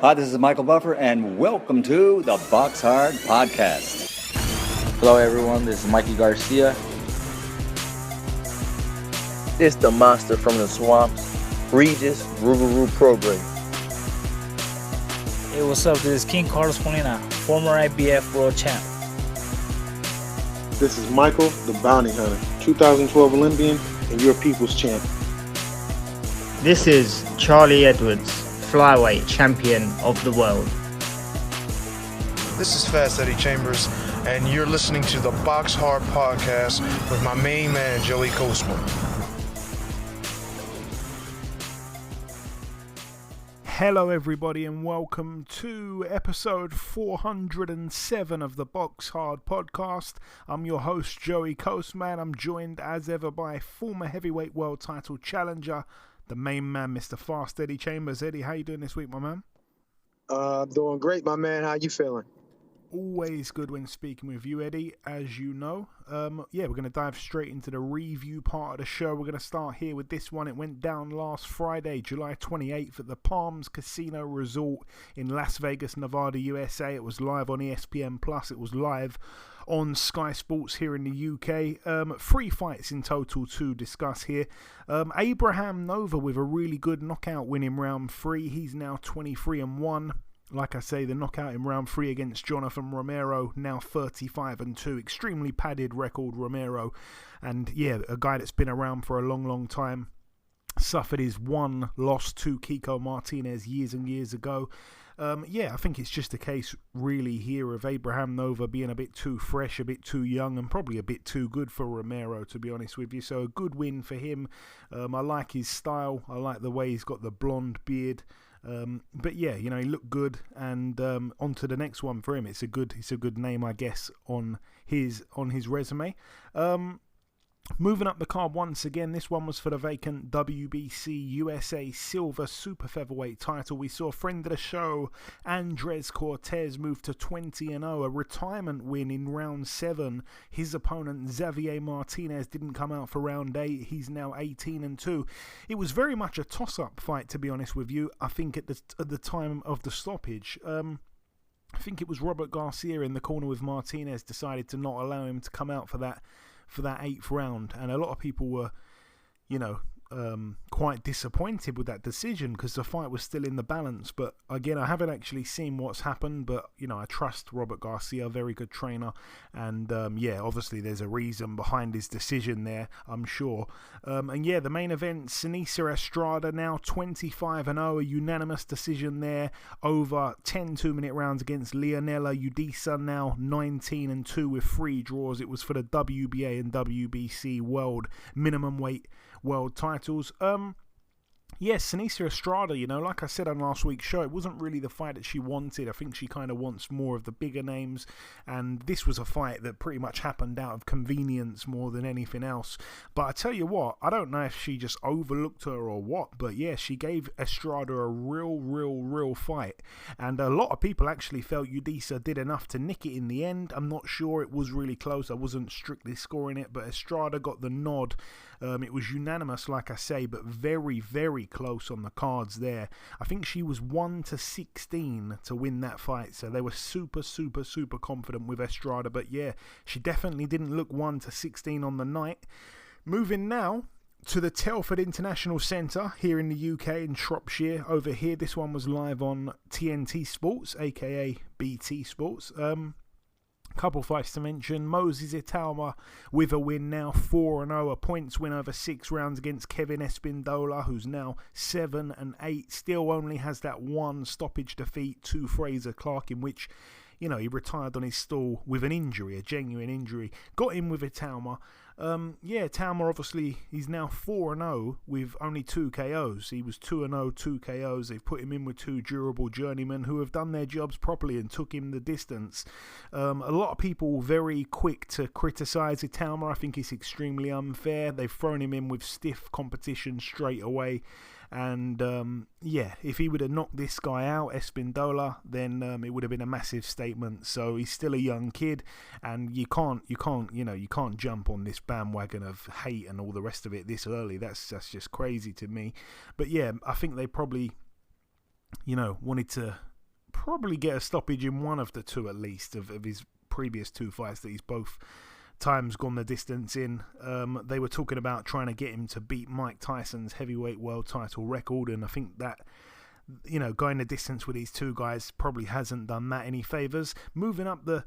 Hi, this is Michael Buffer, and welcome to the BoxHard Podcast. Hello, everyone. This is Mikey Garcia. This the monster from the swamps, Regis Rougarou Program. Hey, what's up? This is King Carlos Molina, former IBF world champ. This is Michael, the Bounty Hunter, 2012 Olympian and your people's champ. This is Charlie Edwards, flyweight champion of the world. This is Fast Eddie Chambers, and you're listening to the BoxHard Podcast with my main man, Joey Coastman. Hello everybody and welcome to episode 407 of the BoxHard Podcast. I'm your host Joey Coastman. I'm joined as ever by former heavyweight world title challenger, the main man, Mr. Fast Eddie Chambers. Eddie, how you doing this week, my man? Doing great, my man. How you feeling? Always good when speaking with you, Eddie, as you know. We're going to dive straight into the review part of the show. We're going to start here with this one. It went down last Friday, July 28th at the Palms Casino Resort in Las Vegas, Nevada, USA. It was live on ESPN+. It was live on Sky Sports here in the UK. 3 fights in total to discuss here. Abraham Nova with a really good knockout win in round 3. He's now 23-1. Like I say, the knockout in round 3 against Jonathan Romero, now 35-2. Extremely padded record, Romero. And yeah, a guy that's been around for a long, long time. Suffered his one loss to Kiko Martinez years and years ago. I think it's just a case really here of Abraham Nova being a bit too fresh, a bit too young, and probably a bit too good for Romero, to be honest with you. So a good win for him. I like his style. I like the way he's got the blonde beard. He looked good, and on to the next one for him. It's a good name, I guess, on his resume. Moving up the card once again, this one was for the vacant WBC USA Silver Super Featherweight title. We saw friend of the show, Andres Cortez, move to 20-0, a retirement win in round 7. His opponent, Xavier Martinez, didn't come out for round 8. He's now 18-2. It was very much a toss-up fight, to be honest with you, I think at the time of the stoppage. I think it was Robert Garcia in the corner with Martinez decided to not allow him to come out for that 8th round, and a lot of people were, quite disappointed with that decision because the fight was still in the balance. But again, I haven't actually seen what's happened, but I trust Robert Garcia, very good trainer, and obviously there's a reason behind his decision there, I'm sure. The main event, Sinisa Estrada, now 25-0, a unanimous decision there over 10 2-minute rounds against Leonela Udisa, now 19-2 with 3 draws. It was for the WBA and WBC world minimum weight world titles. Sinisa Estrada, like I said on last week's show, it wasn't really the fight that she wanted. I think she kind of wants more of the bigger names, and this was a fight that pretty much happened out of convenience more than anything else. But I tell you what, I don't know if she just overlooked her or what, but yeah, she gave Estrada a real fight, and a lot of people actually felt Udisa did enough to nick it in the end. I'm not sure, it was really close. I wasn't strictly scoring it, but Estrada got the nod. It was unanimous, like I say, but very, very close on the cards there. I think she was 1-16 to win that fight, so they were super confident with Estrada. But yeah, she definitely didn't look 1-16 on the night. Moving now to the Telford International Centre here in the UK in Shropshire. Over here, this one was live on TNT Sports, aka BT Sports. Couple fights to mention. Moses Italma with a win, now 4-0, a points win over 6 rounds against Kevin Espindola, who's now 7-8. Still only has that one stoppage defeat to Fraser Clark, in which he retired on his stall with an injury, a genuine injury. Got in with Italma. Italma, obviously, he's now 4-0 with only 2 KOs. He was 2-0, 2 KOs. They've put him in with 2 durable journeymen who have done their jobs properly and took him the distance. A lot of people very quick to criticise Italma. I think it's extremely unfair. They've thrown him in with stiff competition straight away. And if he would have knocked this guy out, Espindola, then it would have been a massive statement. So he's still a young kid, and you can't jump on this bandwagon of hate and all the rest of it this early. That's just crazy to me. But yeah, I think they probably wanted to probably get a stoppage in one of the two at least of his previous two fights that he's both times gone the distance in. They were talking about trying to get him to beat Mike Tyson's heavyweight world title record, and I think that going the distance with these two guys probably hasn't done that any favours. Moving up the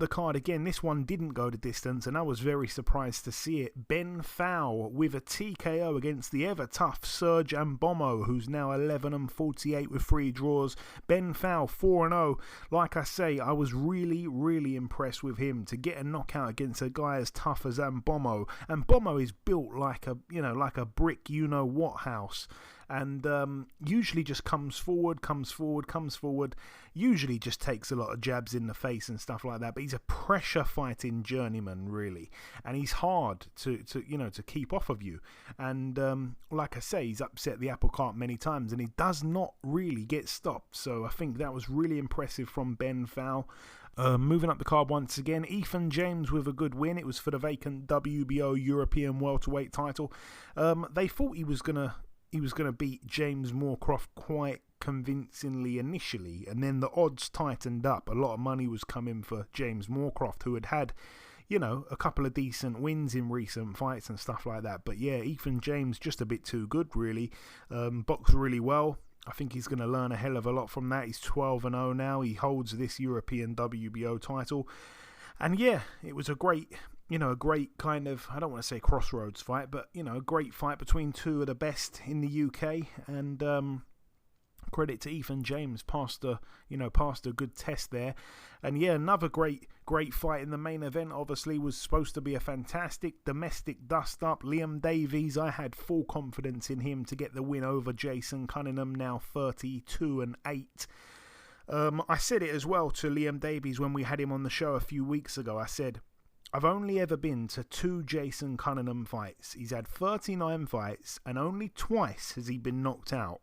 card again, this one didn't go the distance, and I was very surprised to see it. Ben Fowl with a TKO against the ever tough Serge Ambomo, who's now 11-48 with 3 draws. Ben Fowl 4-0. Like I say, I was really, really impressed with him to get a knockout against a guy as tough as Ambomo. Ambomo is built like a brick what house. And usually just comes forward, usually just takes a lot of jabs in the face and stuff like that, but he's a pressure fighting journeyman, really, and he's hard to keep off of you. And like I say, he's upset the apple cart many times, and he does not really get stopped, so I think that was really impressive from Ben Fowl. Moving up the card once again, Ethan James with a good win. It was for the vacant WBO European welterweight title. They thought he was gonna beat James Moorcroft quite convincingly initially, and then the odds tightened up. A lot of money was coming for James Moorcroft, who had a couple of decent wins in recent fights and stuff like that. But yeah, Ethan James just a bit too good, really. Boxed really well. I think he's going to learn a hell of a lot from that. He's 12-0 now. He holds this European WBO title. And yeah, it was a great kind of, I don't want to say crossroads fight, but, a great fight between two of the best in the UK. And credit to Ethan James, passed a good test there. And yeah, another great fight in the main event, obviously, was supposed to be a fantastic domestic dust-up. Liam Davies, I had full confidence in him to get the win over Jason Cunningham, now 32-8. I said it as well to Liam Davies when we had him on the show a few weeks ago. I said, I've only ever been to 2 Jason Cunningham fights. He's had 39 fights, and only twice has he been knocked out.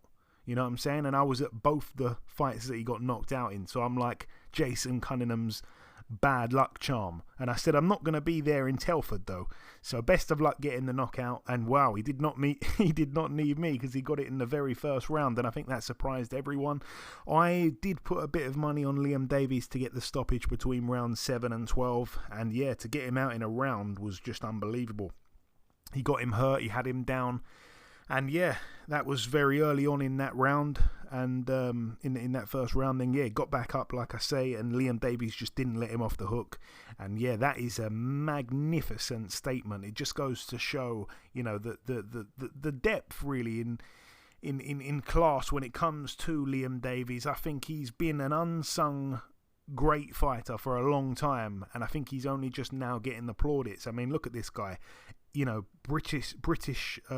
You know what I'm saying? And I was at both the fights that he got knocked out in. So I'm like Jason Cunningham's bad luck charm. And I said, I'm not going to be there in Telford though. So best of luck getting the knockout. And wow, he did not need me, because he got it in the very first round. And I think that surprised everyone. I did put a bit of money on Liam Davies to get the stoppage between rounds 7 and 12. And yeah, to get him out in a round was just unbelievable. He got him hurt. He had him down. And yeah, that was very early on in that round, and in that first round, then yeah, got back up, like I say, and Liam Davies just didn't let him off the hook. And yeah, that is a magnificent statement. It just goes to show, the depth really in class when it comes to Liam Davies. I think he's been an unsung great fighter for a long time, and I think he's only just now getting the plaudits. I mean, look at this guy. British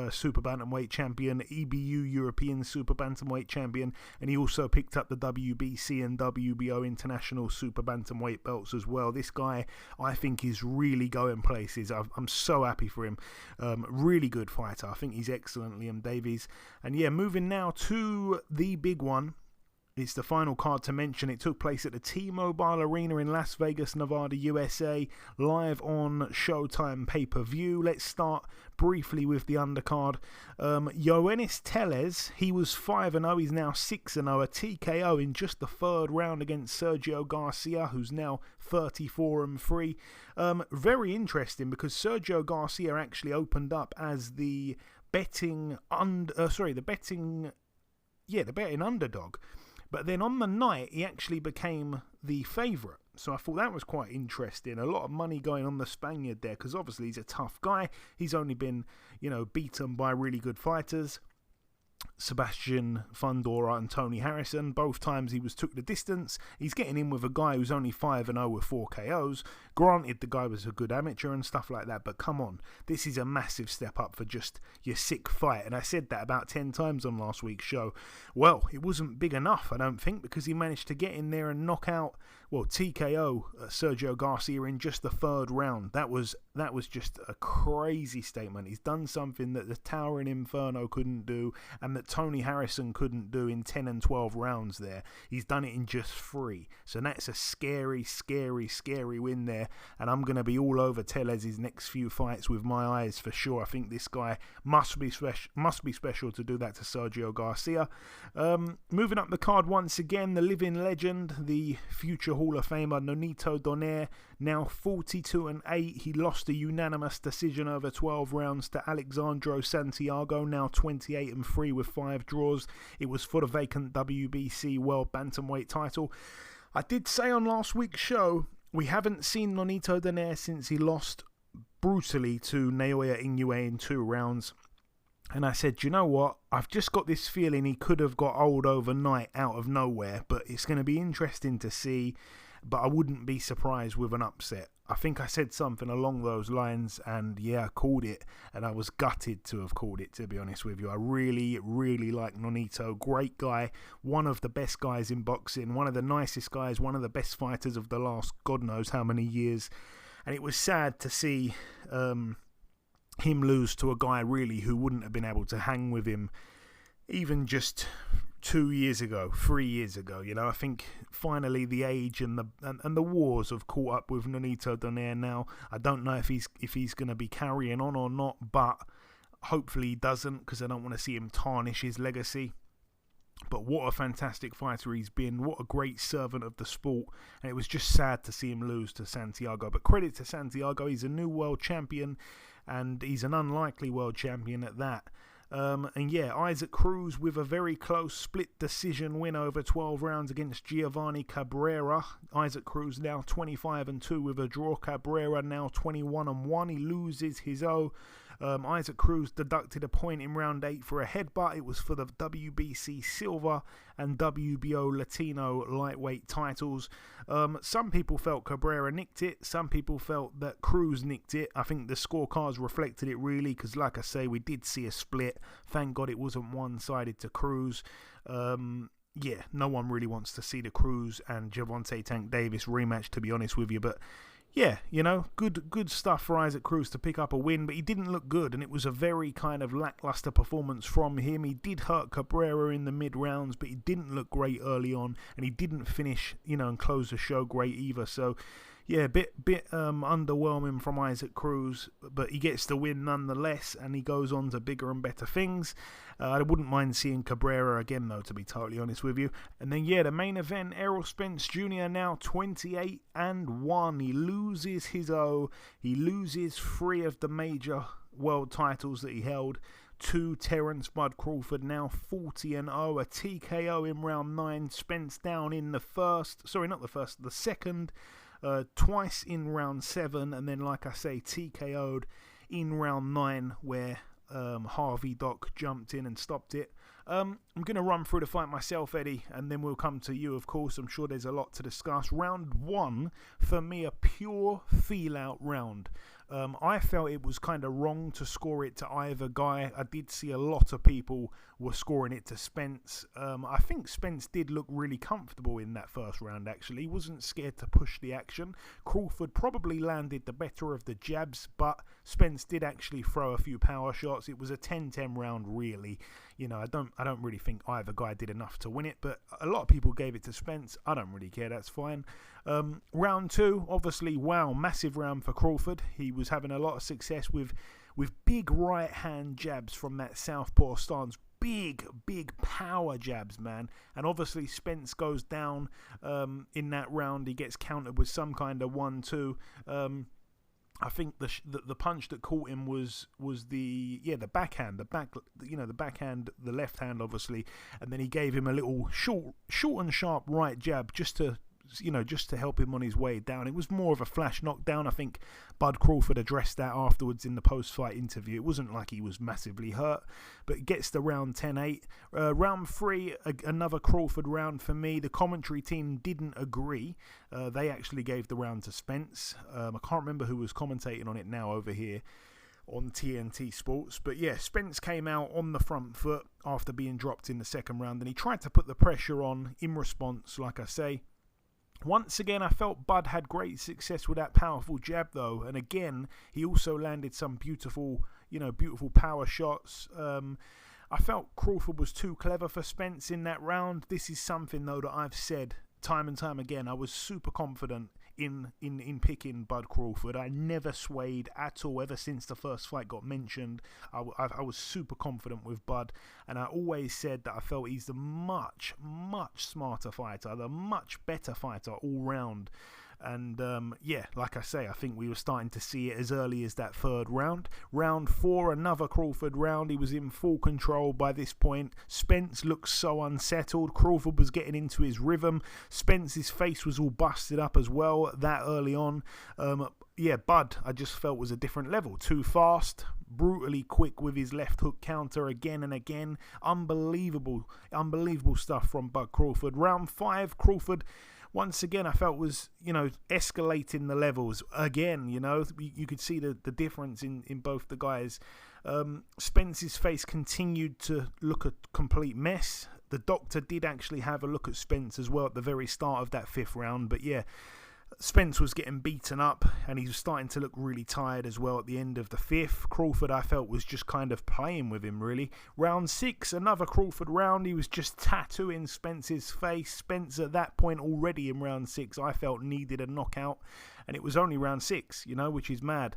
super bantamweight champion, EBU European super bantamweight champion, and he also picked up the WBC and WBO international super bantamweight belts as well. This guy, I think, is really going places. I'm so happy for him. Really good fighter. I think he's excellent, Liam Davies. And yeah, moving now to the big one. It's the final card to mention. It took place at the T-Mobile Arena in Las Vegas, Nevada, USA, live on Showtime pay-per-view. Let's start briefly with the undercard. Yoenis Tellez, he was 5-0. He's now 6-0. A TKO in just the third round against Sergio Garcia, who's now 34-3. Very interesting, because Sergio Garcia actually opened up as the betting underdog. But then on the night, he actually became the favourite. So I thought that was quite interesting. A lot of money going on the Spaniard there, because obviously he's a tough guy. He's only been, beaten by really good fighters. Sebastian Fundora and Tony Harrison. Both times he took the distance. He's getting in with a guy who's only 5-0 with 4 KOs. Granted, the guy was a good amateur and stuff like that, but come on, this is a massive step up for just your sick fight. And I said that about 10 times on last week's show. Well, it wasn't big enough, I don't think, because he managed to get in there and knock out, TKO Sergio Garcia in just the third round. That was that was just a crazy statement. He's done something that the Towering Inferno couldn't do and that Tony Harrison couldn't do in 10 and 12 rounds there. He's done it in just 3. So that's a scary, scary, scary win there. And I'm going to be all over Tellez's next few fights with my eyes for sure. I think this guy must be special to do that to Sergio Garcia. Moving up the card once again, the living legend, the future Hall of Famer Nonito Donaire, now 42-8. He lost a unanimous decision over 12 rounds to Alexandro Santiago, now 28-3 with 5 draws. It was for the vacant WBC World Bantamweight title. I did say on last week's show, we haven't seen Nonito Donaire since he lost brutally to Naoya Inoue in 2 rounds. And I said, you know what? I've just got this feeling he could have got old overnight out of nowhere, but it's going to be interesting to see. But I wouldn't be surprised with an upset. I think I said something along those lines, and yeah, I called it, and I was gutted to have called it, to be honest with you. I really, really like Nonito. Great guy, one of the best guys in boxing, one of the nicest guys, one of the best fighters of the last God knows how many years. And it was sad to see him lose to a guy really who wouldn't have been able to hang with him even just 2 years ago, 3 years ago. You know, I think finally the age and the wars have caught up with Nonito Donaire now. I don't know if he's going to be carrying on or not, but hopefully he doesn't, because I don't want to see him tarnish his legacy. But what a fantastic fighter he's been. What a great servant of the sport. And it was just sad to see him lose to Santiago. But credit to Santiago, he's a new world champion, and he's an unlikely world champion at that. And yeah, Isaac Cruz with a very close split decision win over 12 rounds against Giovanni Cabrera. Isaac Cruz now 25-2 with a draw. Cabrera now 21-1. He loses his O. Isaac Cruz deducted a point in round 8 for a headbutt. It was for the WBC Silver and WBO Latino lightweight titles. Some people felt Cabrera nicked it. Some people felt that Cruz nicked it. I think the scorecards reflected it really, because like I say, we did see a split. Thank God it wasn't one-sided to Cruz. Yeah, no one really wants to see the Cruz and Gervonta Tank Davis rematch, to be honest with you, but yeah, you know, good stuff for Isaac Cruz to pick up a win, but he didn't look good, and it was a very kind of lackluster performance from him. He did hurt Cabrera in the mid-rounds, but he didn't look great early on, and he didn't finish, you know, and close the show great either. So, yeah, a bit underwhelming from Isaac Cruz, but he gets the win nonetheless, and he goes on to bigger and better things. I wouldn't mind seeing Cabrera again, though, to be totally honest with you. And then, yeah, the main event, Errol Spence Jr. now 28-1. He loses his O. He loses 3 of the major world titles that he held to Terence Bud Crawford, now 40-0. A TKO in round 9. Spence down in the second. Twice in round 7, and then, like I say, TKO'd in round 9, where Harvey Dock jumped in and stopped it. I'm going to run through the fight myself, Eddie, and then we'll come to you, of course. I'm sure there's a lot to discuss. Round 1, for me, a pure feel-out round. I felt it was kind of wrong to score it to either guy. I did see a lot of people were scoring it to Spence. I think Spence did look really comfortable in that first round, actually. He wasn't scared to push the action. Crawford probably landed the better of the jabs, but Spence did actually throw a few power shots. It was a 10-10 round, really. You know, I don't really think either guy did enough to win it, but a lot of people gave it to Spence. I don't really care, that's fine. Round 2, obviously, wow, massive round for Crawford. He was having a lot of success with big right hand jabs from that southpaw stance. Big power jabs, man. And obviously Spence goes down in that round. He gets countered with some kind of 1-2. I think the punch that caught him was the backhand, the backhand, the left hand, obviously, and then he gave him a little short and sharp right jab just to help him on his way down. It was more of a flash knockdown. I think Bud Crawford addressed that afterwards in the post-fight interview. It wasn't like he was massively hurt, but it gets to round 10-8. Round 3, another Crawford round for me. The commentary team didn't agree. They actually gave the round to Spence. I can't remember who was commentating on it now over here on TNT Sports, but yeah, Spence came out on the front foot after being dropped in the second round, and he tried to put the pressure on in response, like I say. Once again, I felt Bud had great success with that powerful jab, though, and again, he also landed some beautiful power shots. I felt Crawford was too clever for Spence in that round. This is something, though, that I've said time and time again. I was super confident in picking Bud Crawford. I never swayed at all ever since the first fight got mentioned. I was super confident with Bud, and I always said that I felt he's the much, much smarter fighter, the much better fighter all round. And like I say, I think we were starting to see it as early as that third round. Round 4, another Crawford round. He was in full control by this point. Spence looked so unsettled. Crawford was getting into his rhythm. Spence's face was all busted up as well that early on. Bud, I just felt was a different level. Too fast, brutally quick with his left hook counter again and again. Unbelievable stuff from Bud Crawford. Round 5, Crawford, once again, I felt was, escalating the levels again. You could see the difference in both the guys. Spence's face continued to look a complete mess. The doctor did actually have a look at Spence as well at the very start of that 5th round. But yeah, Spence was getting beaten up and he was starting to look really tired as well at the end of the 5th. Crawford, I felt, was just kind of playing with him, really. Round 6, another Crawford round. He was just tattooing Spence's face. Spence, at that point already in round 6, I felt needed a knockout. And it was only round 6, which is mad.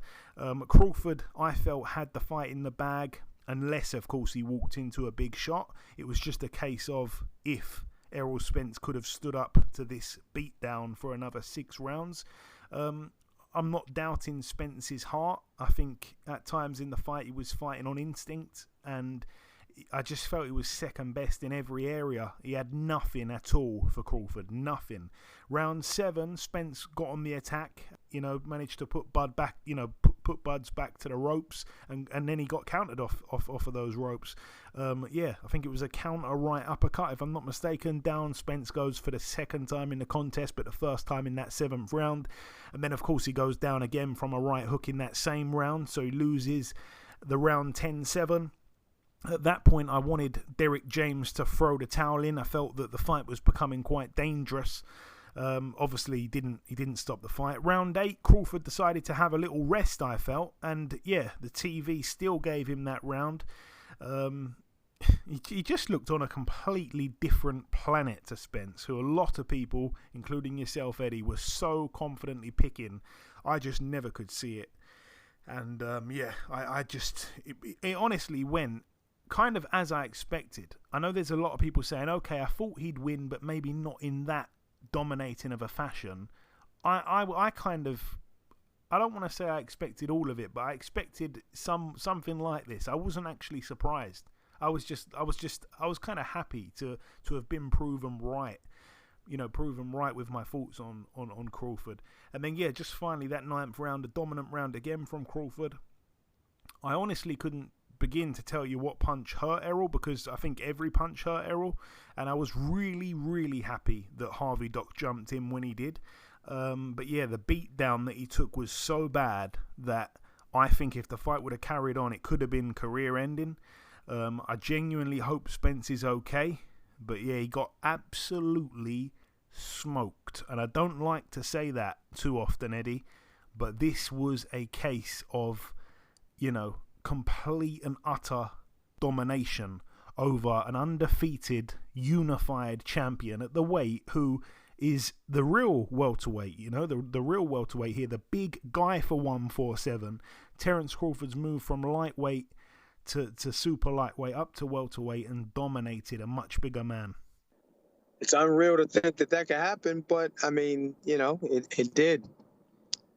Crawford, I felt, had the fight in the bag. Unless, of course, he walked into a big shot. It was just a case of if Errol Spence could have stood up to this beatdown for another 6 rounds. I'm not doubting Spence's heart. I think at times in the fight he was fighting on instinct, and I just felt he was second best in every area. He had nothing at all for Crawford, nothing. Round 7, Spence got on the attack, managed to put Bud back, put Bud's back to the ropes, and then he got countered off of those ropes. I think it was a counter right uppercut, if I'm not mistaken. Down Spence goes for the second time in the contest, but the first time in that 7th round. And then, of course, he goes down again from a right hook in that same round, so he loses the round 10-7. At that point, I wanted Dereck James to throw the towel in. I felt that the fight was becoming quite dangerous. Obviously, he didn't stop the fight. Round 8, Crawford decided to have a little rest, I felt. And, the TV still gave him that round. He just looked on a completely different planet to Spence, who a lot of people, including yourself, Eddie, were so confidently picking. I just never could see it. And, it honestly went kind of as I expected. I know there's a lot of people saying, okay, I thought he'd win, but maybe not in that dominating of a fashion. I don't want to say I expected all of it, but I expected something like this. I wasn't actually surprised. I was kind of happy to have been proven right. Proven right with my thoughts on Crawford. And then just finally that 9th round, a dominant round again from Crawford. I honestly couldn't begin to tell you what punch hurt Errol, because I think every punch hurt Errol, and I was really, really happy that Harvey Doc jumped in when he did. The beatdown that he took was so bad that I think if the fight would have carried on, it could have been career-ending. I genuinely hope Spence is okay, but he got absolutely smoked, and I don't like to say that too often, Eddie, but this was a case of, complete and utter domination over an undefeated, unified champion at the weight who is the real welterweight, the real welterweight here, the big guy for 147. Terence Crawford's moved from lightweight to super lightweight up to welterweight and dominated a much bigger man. It's unreal to think that could happen, but I mean, it did.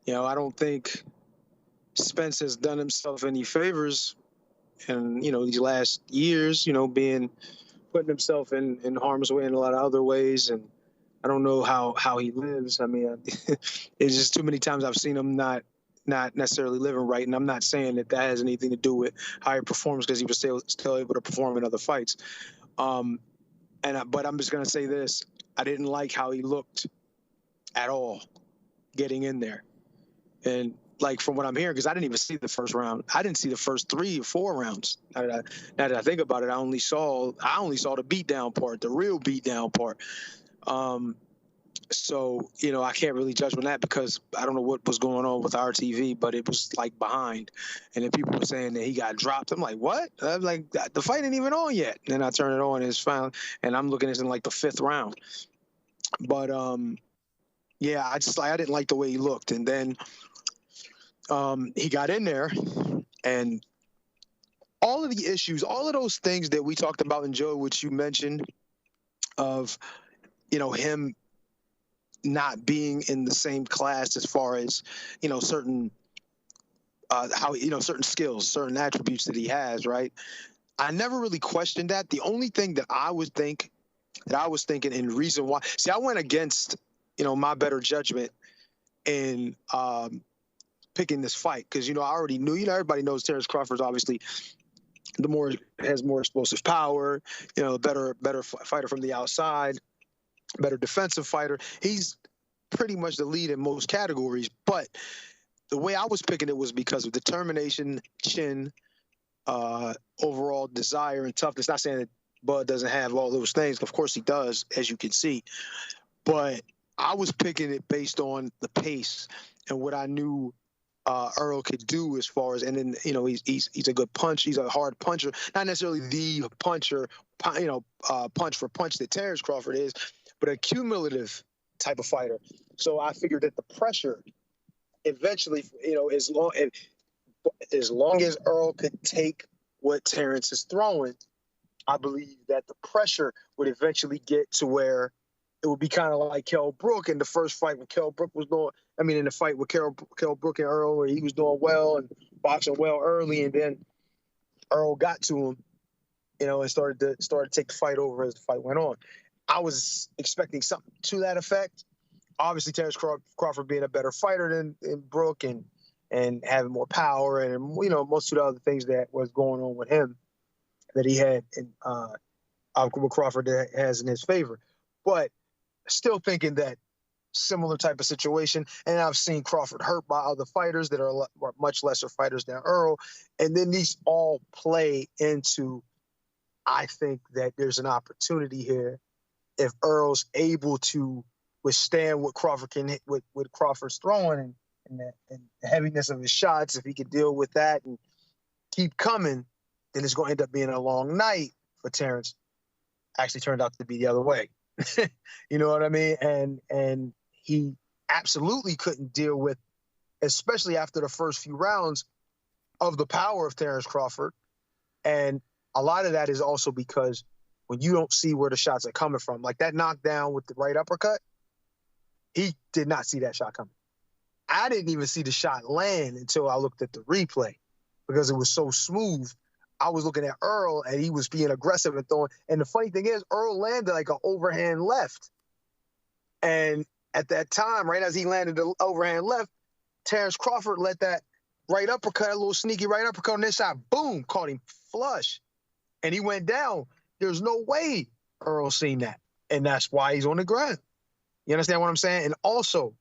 I don't think Spence has done himself any favors in, these last years, putting himself in harm's way in a lot of other ways. And I don't know how he lives. I mean, it's just too many times I've seen him not necessarily living right. And I'm not saying that has anything to do with how he performs, because he was still able to perform in other fights. But I'm just going to say this. I didn't like how he looked at all getting in there. And from what I'm hearing, because I didn't even see the first round. I didn't see the first 3 or 4 rounds. Now that I think about it, I only saw the beatdown part, the real beatdown part. So, I can't really judge on that because I don't know what was going on with RTV, but it was like behind. And then people were saying that he got dropped. I'm like, what? I'm like, the fight ain't even on yet. And then I turn it on and it's found, and I'm looking at it in like the 5th round. But, yeah, I didn't like the way he looked. And then he got in there, and all of the issues, all of those things that we talked about in Joe, which you mentioned of, him not being in the same class as far as, certain certain skills, certain attributes that he has, right? I never really questioned that. The only thing that I was thinking and reason why, see, I went against, my better judgment in picking this fight because, I already knew, everybody knows Terrence Crawford's obviously has more explosive power, better fighter from the outside, better defensive fighter. He's pretty much the lead in most categories, but the way I was picking it was because of determination, chin, overall desire and toughness. Not saying that Bud doesn't have all those things. Of course he does, as you can see. But I was picking it based on the pace and what I knew Earl could do as far as, and then, he's a good punch. He's a hard puncher, not necessarily the puncher, punch for punch that Terrence Crawford is, but a cumulative type of fighter. So I figured that the pressure eventually, as long as Earl could take what Terrence is throwing, I believe that the pressure would eventually get to where it would be kind of like Kell Brook in the first fight when Kell Brook was doing, in the fight with Kell Brook and Earl, where he was doing well and boxing well early, and then Earl got to him, and started to take the fight over as the fight went on. I was expecting something to that effect. Obviously, Terrence Crawford being a better fighter than Brook and having more power and, most of the other things that was going on with him that he had in what Crawford has in his favor. But still thinking that similar type of situation. And I've seen Crawford hurt by other fighters that are much lesser fighters than Earl. And then these all play into, I think that there's an opportunity here if Earl's able to withstand what Crawford can hit, what Crawford's throwing and the heaviness of his shots. If he could deal with that and keep coming, then it's going to end up being a long night for Terrence. Actually turned out to be the other way. You know what I mean? And he absolutely couldn't deal with, especially after the first few rounds, of the power of Terrence Crawford. And a lot of that is also because when you don't see where the shots are coming from, like that knockdown with the right uppercut, he did not see that shot coming. I didn't even see the shot land until I looked at the replay because it was so smooth. I was looking at Earl and he was being aggressive and throwing. And the funny thing is, Earl landed like an overhand left. And at that time, right as he landed the overhand left, Terrence Crawford let that right uppercut, a little sneaky right uppercut on this side, boom, caught him flush. And he went down. There's no way Earl seen that. And that's why he's on the ground. You understand what I'm saying? And also,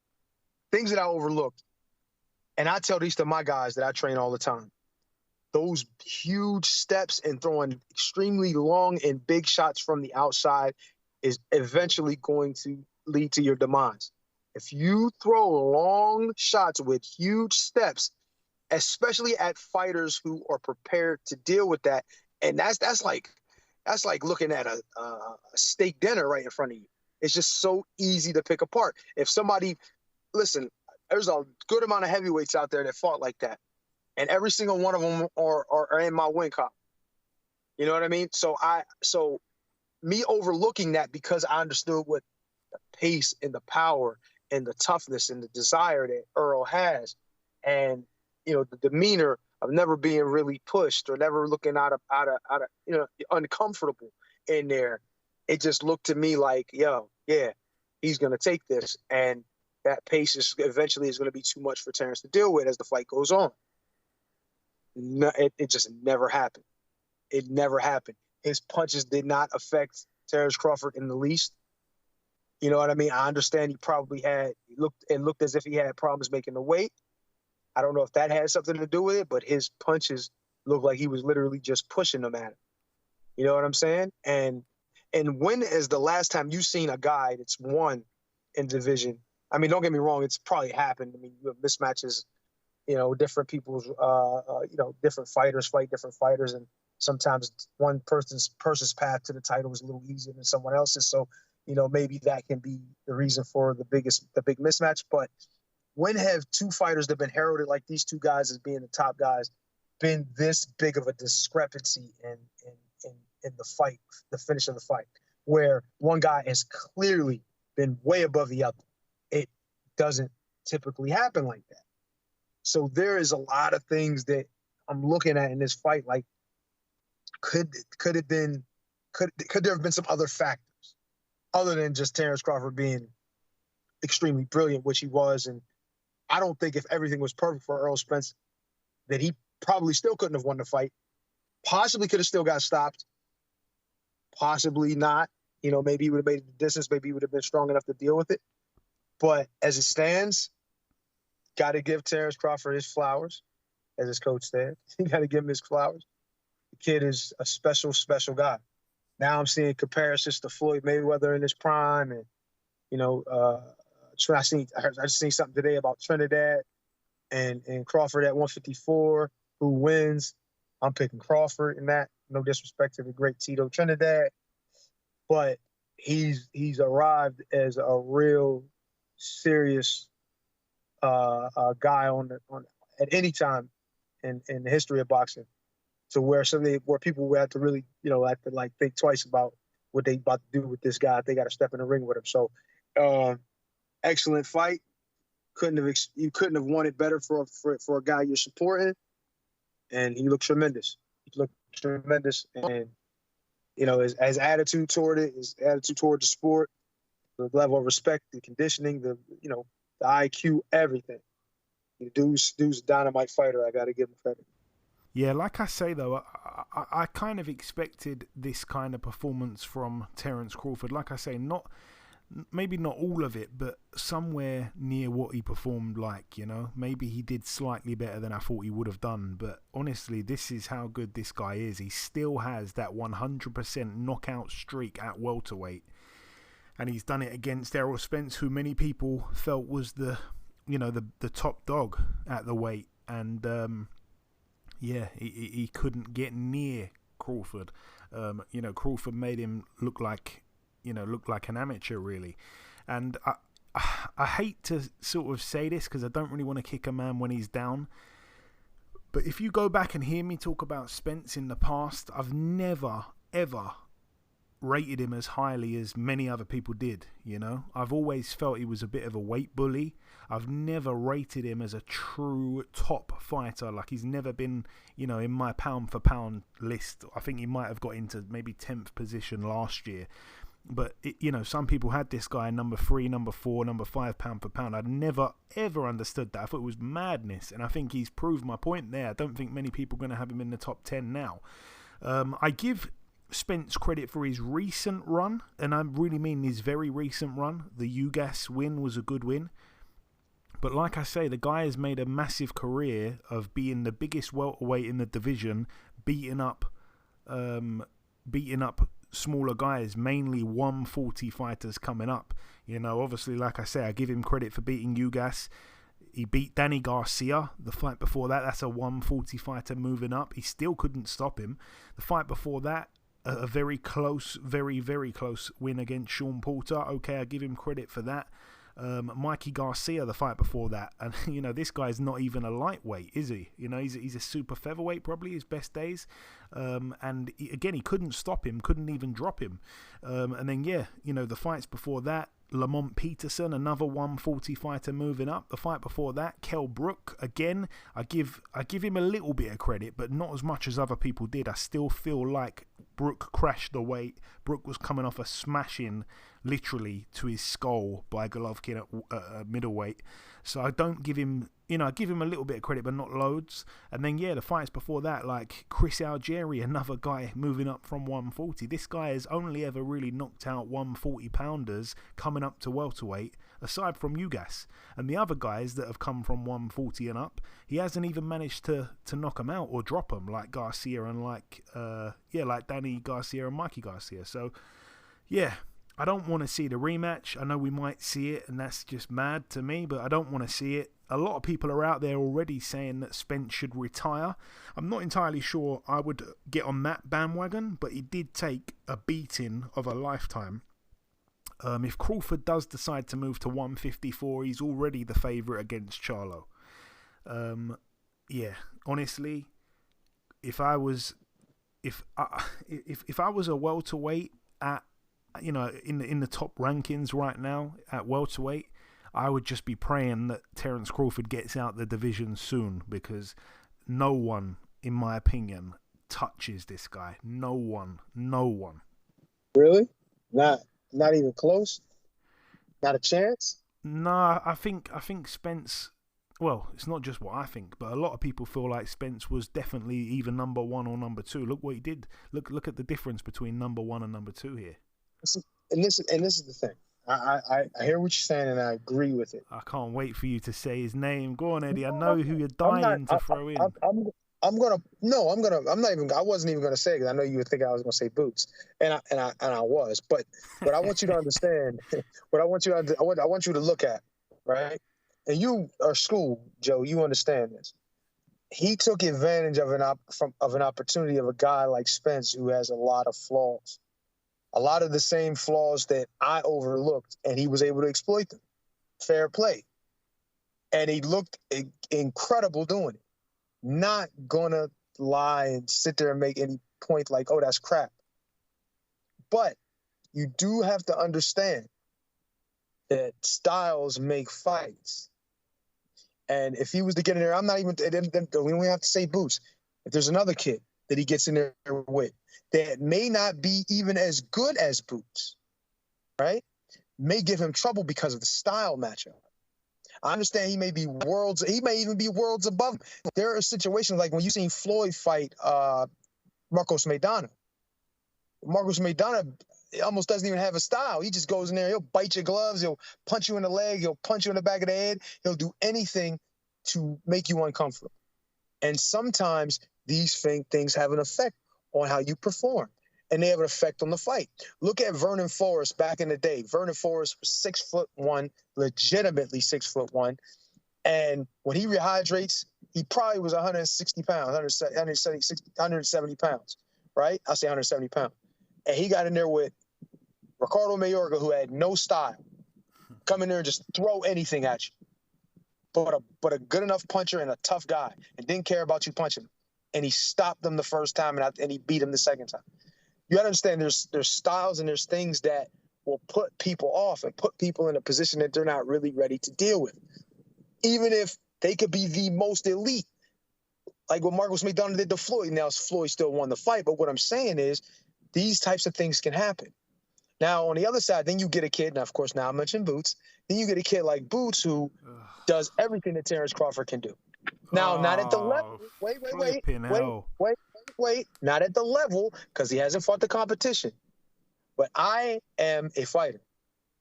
things that I overlooked, and I tell these to my guys that I train all the time, those huge steps and throwing extremely long and big shots from the outside is eventually going to lead to your demise. If you throw long shots with huge steps, especially at fighters who are prepared to deal with that, and that's like looking at a steak dinner right in front of you. It's just so easy to pick apart. If somebody, listen, there's a good amount of heavyweights out there that fought like that. And every single one of them are in my win column. You know what I mean? So me overlooking that because I understood what the pace and the power and the toughness and the desire that Earl has, and the demeanor of never being really pushed or never looking out of uncomfortable in there. It just looked to me like, he's gonna take this, and that pace is eventually going to be too much for Terrence to deal with as the fight goes on. No, it just never happened. It never happened. His punches did not affect Terrence Crawford in the least. You know what I mean? I understand he probably looked as if he had problems making the weight. I don't know if that had something to do with it, but his punches looked like he was literally just pushing them at him. You know what I'm saying? And when is the last time you seen a guy that's won in division. I mean, don't get me wrong, it's probably happened. I mean, you have mismatches, different people's, different fighters fight different fighters, and sometimes one person's path to the title is a little easier than someone else's. So, maybe that can be the reason for the big mismatch. But when have two fighters that have been heralded like these two guys as being the top guys been this big of a discrepancy in the fight, the finish of the fight, where one guy has clearly been way above the other? It doesn't typically happen like that. So there is a lot of things that I'm looking at in this fight. Like, could there have been some other factors other than just Terrence Crawford being extremely brilliant, which he was? And I don't think if everything was perfect for Errol Spence, that he probably still couldn't have won the fight. Possibly could have still got stopped. Possibly not. Maybe he would have made it the distance. Maybe he would have been strong enough to deal with it. But as it stands, got to give Terrence Crawford his flowers, as his coach said. You got to give him his flowers. The kid is a special, special guy. Now I'm seeing comparisons to Floyd Mayweather in his prime, and I just seen something today about Trinidad and Crawford at 154. Who wins? I'm picking Crawford in that. No disrespect to the great Tito Trinidad, but he's arrived as a real serious guy at any time in the history of boxing, to where people would have to really have to think twice about what they about to do with this guy if they got to step in the ring with him. So excellent fight. You couldn't have won it better for a guy you're supporting, and he looked tremendous. And his attitude toward it, his attitude toward the sport, the level of respect, the conditioning, the IQ, everything. The dude's a dynamite fighter. I got to give him credit. Yeah, like I say though, I kind of expected this kind of performance from Terrence Crawford. Like I say, maybe not all of it, but somewhere near what he performed like, Maybe he did slightly better than I thought he would have done, but honestly, this is how good this guy is. He still has that 100% knockout streak at welterweight, and he's done it against Errol Spence, who many people felt was the top dog at the weight, and he couldn't get near Crawford. Crawford made him look like an amateur, really. And I hate to sort of say this because I don't really want to kick a man when he's down, but if you go back and hear me talk about Spence in the past, I've never ever rated him as highly as many other people did. I've always felt he was a bit of a weight bully. I've never rated him as a true top fighter. Like, he's never been in my pound for pound list. I think he might have got into maybe 10th position last year. But, some people had this guy number 3, number 4, number 5 pound for pound. I'd never, ever understood that. I thought it was madness. And I think he's proved my point there. I don't think many people are going to have him in the top 10 now. I give Spence credit for his recent run. And I really mean his very recent run. The UGAS win was a good win. But like I say, the guy has made a massive career of being the biggest welterweight in the division, beating up smaller guys, mainly 140 fighters coming up. Obviously, like I say, I give him credit for beating UGAS. He beat Danny Garcia. The fight before that, that's a 140 fighter moving up. He still couldn't stop him. The fight before that, a very close, very, very close win against Sean Porter. Okay, I give him credit for that. Mikey Garcia, the fight before that, and this guy's not even a lightweight, is he? He's a super featherweight, probably his best days, and he couldn't stop him, couldn't even drop him, and then the fights before that, Lamont Peterson, another 140 fighter moving up. The fight before that, Kell Brook, again, I give him a little bit of credit, but not as much as other people did. I still feel like Brook crashed the weight. Brook was coming off a smashing, literally, to his skull by Golovkin at middleweight. So I don't give him, I give him a little bit of credit, but not loads. And then, the fights before that, like Chris Algieri, another guy moving up from 140. This guy has only ever really knocked out 140 pounders coming up to welterweight, aside from UGAS. And the other guys that have come from 140 and up, he hasn't even managed to knock them out or drop them, like Garcia and like Danny Garcia and Mikey Garcia. So, I don't want to see the rematch. I know we might see it, and that's just mad to me, but I don't want to see it. A lot of people are out there already saying that Spence should retire. I'm not entirely sure I would get on that bandwagon, but he did take a beating of a lifetime. If Crawford does decide to move to 154, he's already the favourite against Charlo. Yeah, honestly, if I was a welterweight at, you know, in the top rankings right now at welterweight, I would just be praying that Terence Crawford gets out the division soon, because no one, in my opinion, touches this guy. No one. Really? Not even close? Not a chance? Nah, I think Spence. Well, it's not just what I think, but a lot of people feel like Spence was definitely either number 1 or number 2. Look what he did. Look at the difference between number 1 and number 2 here. And this is the thing. I hear what you're saying, and I agree with it. I can't wait for you to say his name. Go on, Eddie. I know who you're dying to throw in. I wasn't even gonna say it, because I know you would think I was gonna say Boots, and I was, but I want you to understand. I want you to look at, right? And you are schooled, Joe. You understand this. He took advantage of an opportunity of a guy like Spence, who has a lot of flaws, a lot of the same flaws that I overlooked, and he was able to exploit them. Fair play, and he looked incredible doing it. Not gonna lie and sit there and make any point like, oh, that's crap. But you do have to understand that styles make fights. And if he was to get in there, we don't have to say Boots. If there's another kid that he gets in there with that may not be even as good as Boots, right? May give him trouble because of the style matchup. I understand he may even be worlds above him. There are situations like when you seen Floyd fight Marcos Maidana. Marcos Maidana almost doesn't even have a style. He just goes in there, he'll bite your gloves, he'll punch you in the leg, he'll punch you in the back of the head, he'll do anything to make you uncomfortable. And sometimes these things have an effect on how you perform, and they have an effect on the fight. Look at Vernon Forrest back in the day. Vernon Forrest was 6'1", legitimately 6'1", and when he rehydrates, he probably was 160 pounds, 170 pounds, right? I'll say 170 pounds. And he got in there with Ricardo Mayorga, who had no style, come in there and just throw anything at you. But a good enough puncher and a tough guy, and didn't care about you punching him. And he stopped them the first time, and he beat him the second time. You got to understand there's styles and there's things that will put people off and put people in a position that they're not really ready to deal with. Even if they could be the most elite. Like what Marcos Maidana did to Floyd. Now, Floyd still won the fight, but what I'm saying is these types of things can happen. Now, on the other side, then you get a kid, now, of course, now I mentioned Boots. Then you get a kid like Boots who does everything that Terence Crawford can do. Now, not at the level. Wait. Not at the level, because he hasn't fought the competition. But I am a fighter.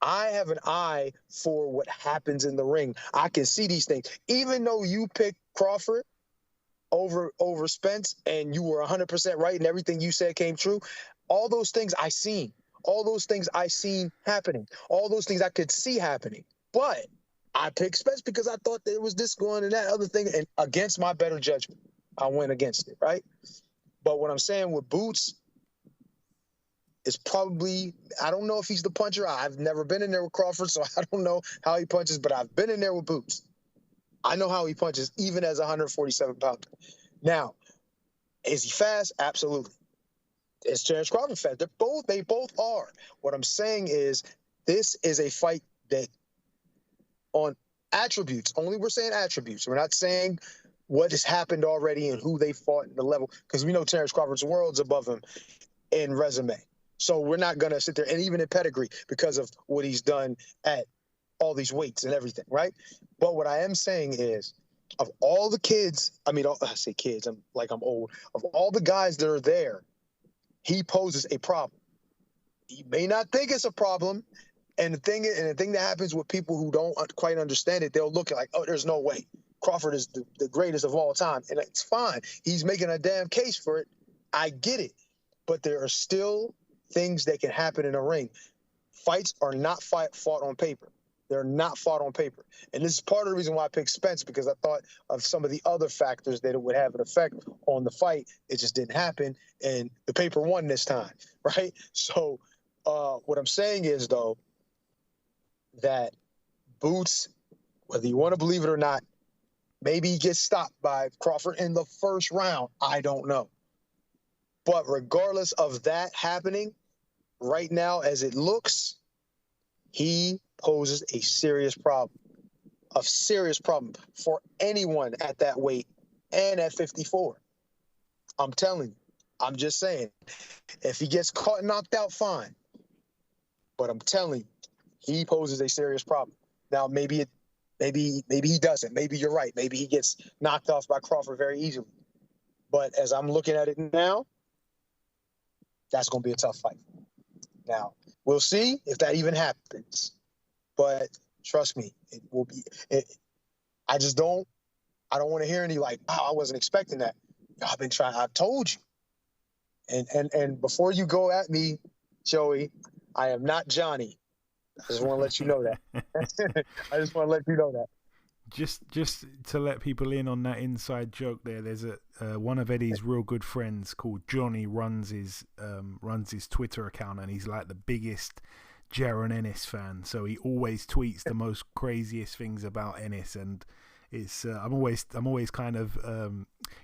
I have an eye for what happens in the ring. I can see these things. Even though you picked Crawford over Spence and you were 100% right and everything you said came true, all those things I seen. All those things I seen happening. All those things I could see happening. But I picked Spence because I thought there was this going and that other thing, and against my better judgment, I went against it, right? But what I'm saying with Boots is probably, I don't know if he's the puncher. I've never been in there with Crawford, so I don't know how he punches, but I've been in there with Boots. I know how he punches, even as a 147-pounder. Now, is he fast? Absolutely. Is Terence Crawford fast? They both are. What I'm saying is this is a fight that on attributes, only we're saying attributes. We're not saying what has happened already and who they fought in the level, because we know Terence Crawford's worlds above him in resume. So we're not going to sit there, and even in pedigree, because of what he's done at all these weights and everything, right? But what I am saying is, of all the kids, I say kids, I'm old, of all the guys that are there, he poses a problem. He may not think it's a problem, and the thing that happens with people who don't quite understand it, they'll look at like, oh, there's no way. Crawford is the greatest of all time, and it's fine. He's making a damn case for it. I get it. But there are still things that can happen in a ring. Fights are not fought on paper. They're not fought on paper. And this is part of the reason why I picked Spence, because I thought of some of the other factors that it would have an effect on the fight. It just didn't happen, and the paper won this time, right? So what I'm saying is, though, that Boots, whether you want to believe it or not, maybe he gets stopped by Crawford in the first round. I don't know. But regardless of that happening, right now as it looks, he poses a serious problem for anyone at that weight and at 54. I'm telling you. I'm just saying. If he gets caught and knocked out, fine. But I'm telling you, he poses a serious problem. Now, maybe he doesn't. Maybe you're right. Maybe he gets knocked off by Crawford very easily. But as I'm looking at it now, that's going to be a tough fight. Now, we'll see if that even happens. But trust me, it will be. I don't want to hear any like, oh, I wasn't expecting that. I've been trying. I told you. And before you go at me, Joey, I am not Johnny. I just want to let you know that. I just want to let you know that. Just to let people in on that inside joke there's one of Eddie's real good friends called Johnny runs his Twitter account, and he's like the biggest Jaron Ennis fan, so he always tweets the most craziest things about Ennis, and it's I'm always kind of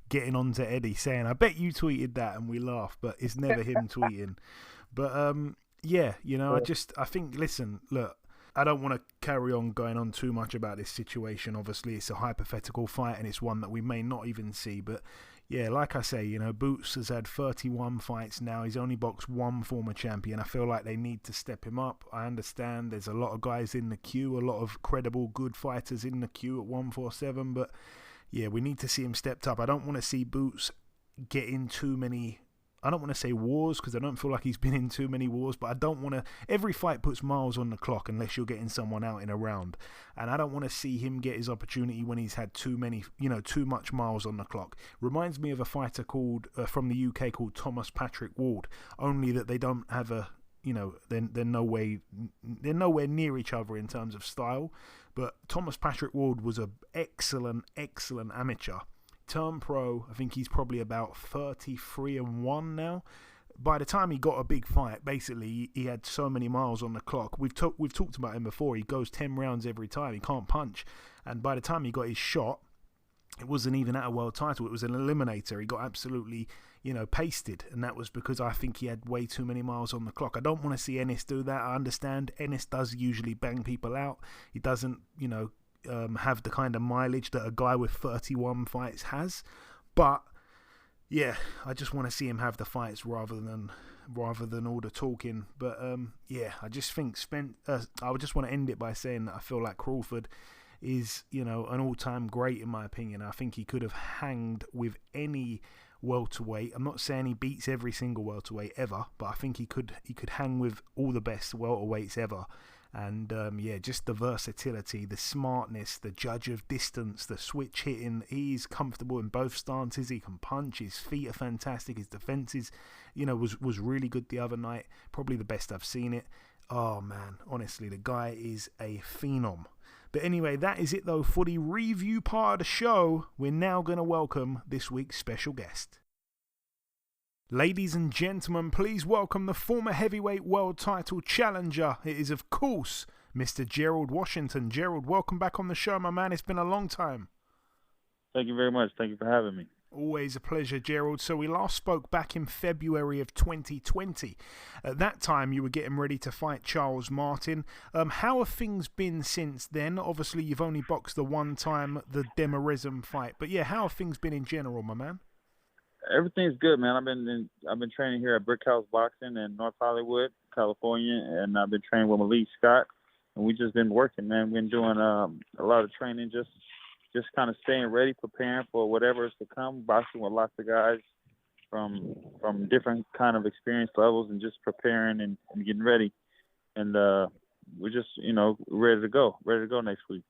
getting on to Eddie saying, I bet you tweeted that, and we laugh, but it's never him tweeting. But yeah, I think, listen, look, I don't want to carry on going on too much about this situation. Obviously, it's a hypothetical fight, and it's one that we may not even see. But yeah, like I say, Boots has had 31 fights now. He's only boxed one former champion. I feel like they need to step him up. I understand there's a lot of guys in the queue, a lot of credible, good fighters in the queue at 147. But yeah, we need to see him stepped up. I don't want to see Boots get in too many. I don't want to say wars, because I don't feel like he's been in too many wars, but I don't want to. Every fight puts miles on the clock unless you're getting someone out in a round, and I don't want to see him get his opportunity when he's had too much miles on the clock. Reminds me of a fighter called from the UK called Thomas Patrick Ward, only that they don't have a, they're nowhere near each other in terms of style. But Thomas Patrick Ward was an excellent amateur. Turn pro, I think he's probably about 33-1 now. By the time he got a big fight, basically he had so many miles on the clock. We've talked about him before. He goes 10 rounds every time. He can't punch, and by the time he got his shot, it wasn't even at a world title. It was an eliminator. He got absolutely pasted, and that was because I think he had way too many miles on the clock. I don't want to see Ennis do that. I understand Ennis does usually bang people out. He doesn't have the kind of mileage that a guy with 31 fights has, but yeah, I just want to see him have the fights rather than all the talking. But yeah, I just think I would just want to end it by saying that I feel like Crawford is an all-time great in my opinion. I think he could have hanged with any welterweight. I'm not saying he beats every single welterweight ever, but I think he could hang with all the best welterweights ever. And yeah, just the versatility, the smartness, the judge of distance, the switch hitting. He's comfortable in both stances. He can punch. His feet are fantastic. His defense is, was really good the other night. Probably the best I've seen it. Oh man, honestly, the guy is a phenom. But anyway, that is it though for the review part of the show. We're now going to welcome this week's special guest. Ladies and gentlemen, please welcome the former heavyweight world title challenger. It is, of course, Mr. Gerald Washington. Gerald, welcome back on the show, my man. It's been a long time. Thank you very much. Thank you for having me. Always a pleasure, Gerald. So we last spoke back in February of 2020. At that time, you were getting ready to fight Charles Martin. How have things been since then? Obviously, you've only boxed the one time, the Demerism fight. But yeah, how have things been in general, my man? Everything's good, man. I've been training here at Brick House Boxing in North Hollywood, California, and I've been training with Malik Scott, and we just been working, man. We've been doing a lot of training, just kind of staying ready, preparing for whatever is to come. Boxing with lots of guys from different kind of experience levels, and just preparing and getting ready. And we're just ready to go next week.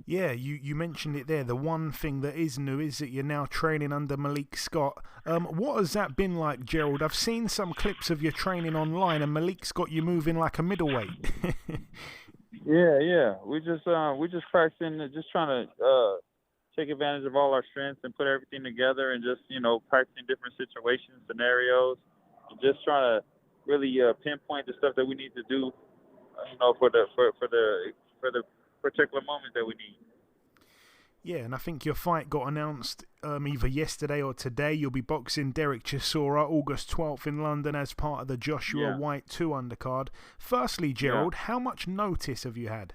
Yeah, you mentioned it there. The one thing that is new is that you're now training under Malik Scott. What has that been like, Gerald? I've seen some clips of your training online, and Malik's got you moving like a middleweight. Yeah. We just practicing, just trying to take advantage of all our strengths and put everything together, and just practicing different situations, scenarios, and just trying to really pinpoint the stuff that we need to do, for the particular moment that we need. Yeah, and I think your fight got announced either yesterday or today. You'll be boxing Dereck Chisora August 12th in London as part of the Joshua Whyte 2 undercard. Firstly, Gerald, how much notice have you had?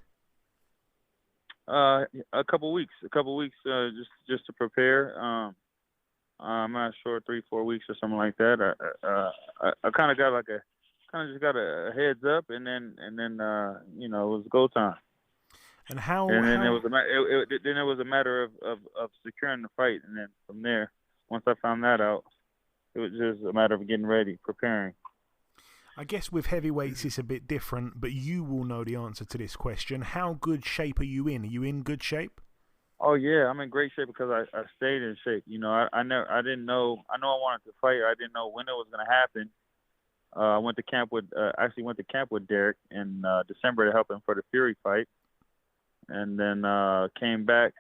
A couple weeks, just to prepare. I'm not sure, 3-4 weeks or something like that. I kind of just got a heads up, and then it was go time. And how? And then it was a matter of securing the fight, and then from there, once I found that out, it was just a matter of getting ready, preparing. I guess with heavyweights it's a bit different, but you will know the answer to this question. How good shape are you in? Are you in good shape? Oh yeah, I'm in great shape because I stayed in shape. I didn't know. I know I wanted to fight. I didn't know when it was going to happen. I went to camp with Dereck in December to help him for the Fury fight, and then came back,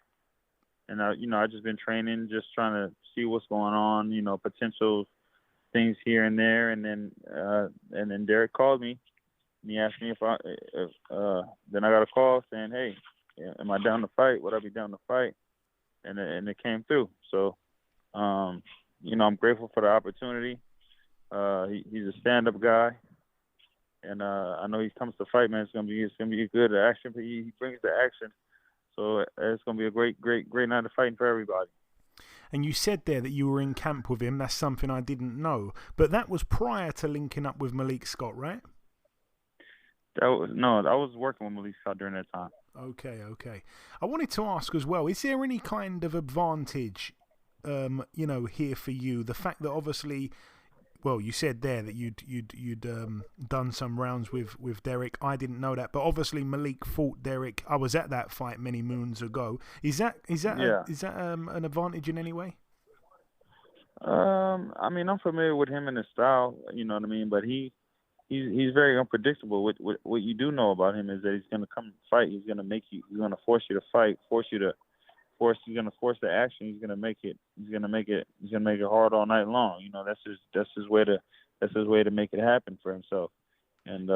and I just been training, just trying to see what's going on, potential things here and there, and then Dereck called me, and he asked me then I got a call saying, hey, am I down to fight? Would I be down to fight? And it came through. So, I'm grateful for the opportunity. He's a stand-up guy, and I know he comes to fight, man. It's gonna be good action. He brings the action, so it's gonna be a great night of fighting for everybody. And you said there that you were in camp with him. That's something I didn't know, but that was prior to linking up with Malik Scott, right? I was working with Malik Scott during that time. Okay. I wanted to ask as well, is there any kind of advantage, here for you? The fact that obviously, well, you said there that you'd done some rounds with Dereck. I didn't know that, but obviously Malik fought Dereck. I was at that fight many moons ago. Is that an advantage in any way? I mean, I'm familiar with him and his style. You know what I mean, but he's very unpredictable. What you do know about him is that he's going to come fight. He's going to force you to fight, he's going to force the action. He's going to make it hard all night long. That's his way to make it happen for himself. And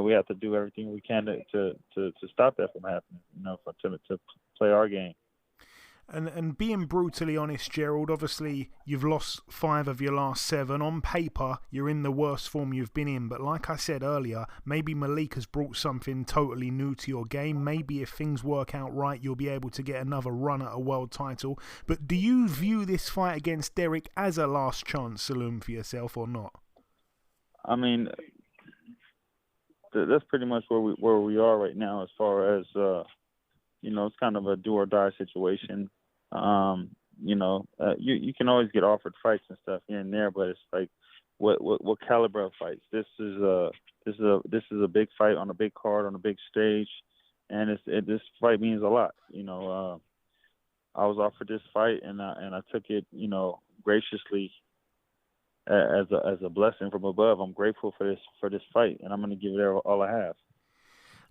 we have to do everything we can to stop that from happening. To play our game. And being brutally honest, Gerald, obviously you've lost 5 of your last 7. On paper, you're in the worst form you've been in. But like I said earlier, maybe Malik has brought something totally new to your game. Maybe if things work out right, you'll be able to get another run at a world title. But do you view this fight against Dereck as a last chance saloon for yourself or not? I mean, that's pretty much where we are right now as far as, it's kind of a do or die situation. You can always get offered fights and stuff here and there, but it's like, what caliber of fights? This is a big fight on a big card on a big stage, and this fight means a lot. I was offered this fight, and I took it, graciously as a blessing from above. I'm grateful for this fight, and I'm going to give it all I have.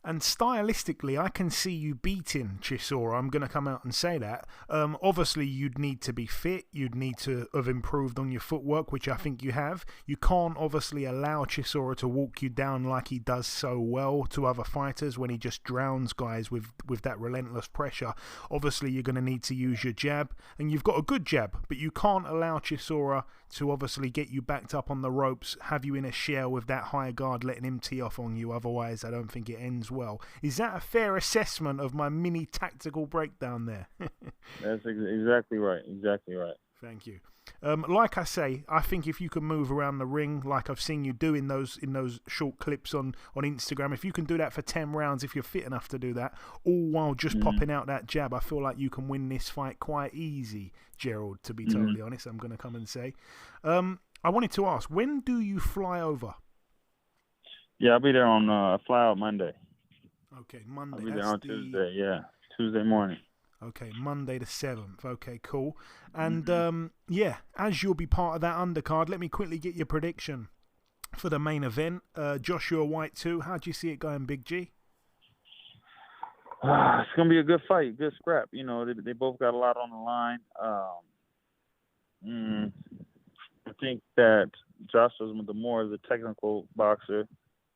And stylistically, I can see you beating Chisora. I'm going to come out and say that. Obviously, you'd need to be fit. You'd need to have improved on your footwork, which I think you have. You can't obviously allow Chisora to walk you down like he does so well to other fighters when he just drowns guys with that relentless pressure. Obviously, you're going to need to use your jab, and you've got a good jab, but you can't allow Chisora to obviously get you backed up on the ropes, have you in a shell with that high guard, letting him tee off on you. Otherwise, I don't think it ends well. Is that a fair assessment of my mini tactical breakdown there? That's exactly right. Thank you. Like I say, I think if you can move around the ring like I've seen you do in those short clips on Instagram, if you can do that for 10 rounds, if you're fit enough to do that, all while just popping out that jab, I feel like you can win this fight quite easy, Gerald, to be totally honest, I'm going to come and say. I wanted to ask, when do you fly over? Yeah, I'll be there on fly out Monday. Okay, Monday. I'll be there on Tuesday, yeah. Tuesday morning. Okay, Monday the 7th. Okay, cool. And, as you'll be part of that undercard, let me quickly get your prediction for the main event. Joshua Whyte 2. How do you see it going, Big G? It's going to be a good fight, good scrap. You know, they both got a lot on the line. I think that Joshua's the more of the technical boxer,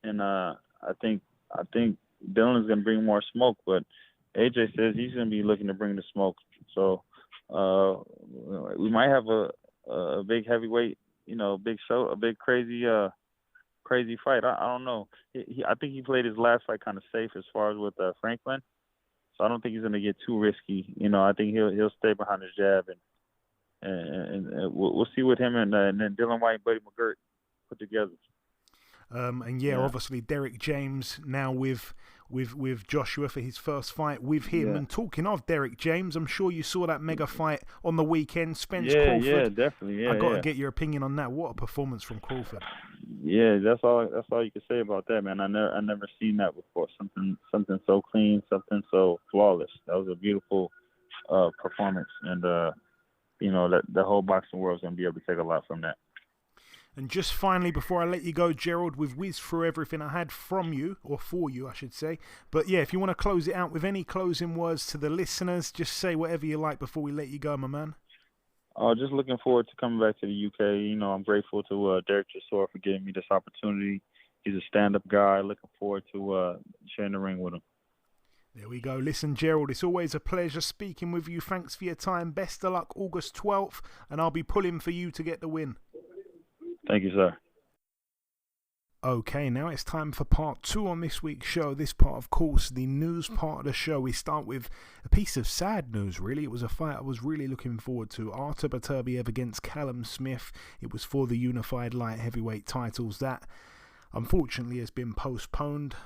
and I think Dylan's going to bring more smoke, but AJ says he's going to be looking to bring the smoke. So we might have a big heavyweight, big show, a big crazy fight. I don't know. I think he played his last fight kind of safe as far as with Franklin. So I don't think he's going to get too risky. I think he'll stay behind his jab, and we'll see what him and then Dylan Whyte and Buddy McGirt put together. Obviously Dereck James now with Joshua for his first fight with him. And talking of Dereck James, I'm sure you saw that mega fight on the weekend, Spence Crawford. Yeah, definitely. Yeah, I got to get your opinion on that. What a performance from Crawford. Yeah, that's all you can say about that, man. I never seen that before. Something so clean, something so flawless. That was a beautiful performance, and that the whole boxing world's gonna be able to take a lot from that. And just finally, before I let you go, Gerald, we've whizzed through everything I had from you, or for you, I should say. But yeah, if you want to close it out with any closing words to the listeners, just say whatever you like before we let you go, my man. Just looking forward to coming back to the UK. I'm grateful to Dereck Chisora for giving me this opportunity. He's a stand-up guy. Looking forward to sharing the ring with him. There we go. Listen, Gerald, it's always a pleasure speaking with you. Thanks for your time. Best of luck August 12th, and I'll be pulling for you to get the win. Thank you, sir. Okay, now it's time for part 2 on this week's show. This part, of course, the news part of the show. We start with a piece of sad news, really. It was a fight I was really looking forward to. Artur Beterbiev against Callum Smith. It was for the unified light heavyweight titles. That, unfortunately, has been postponed.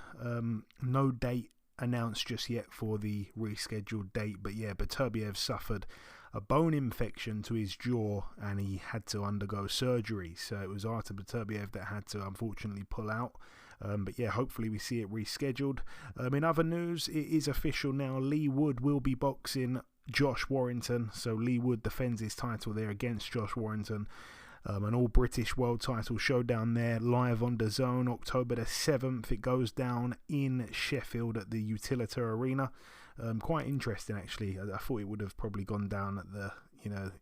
No date announced just yet for the rescheduled date. But yeah, Beterbiev suffered a bone infection to his jaw and he had to undergo surgery. So it was Artur Beterbiev that had to unfortunately pull out. But yeah, hopefully we see it rescheduled. In other news, it is official now. Lee Wood will be boxing Josh Warrington. So Lee Wood defends his title there against Josh Warrington. An all-British world title showdown there, live on DAZN, October the 7th. It goes down in Sheffield at the Utilita Arena. Quite interesting, actually. I thought it would have probably gone down at the,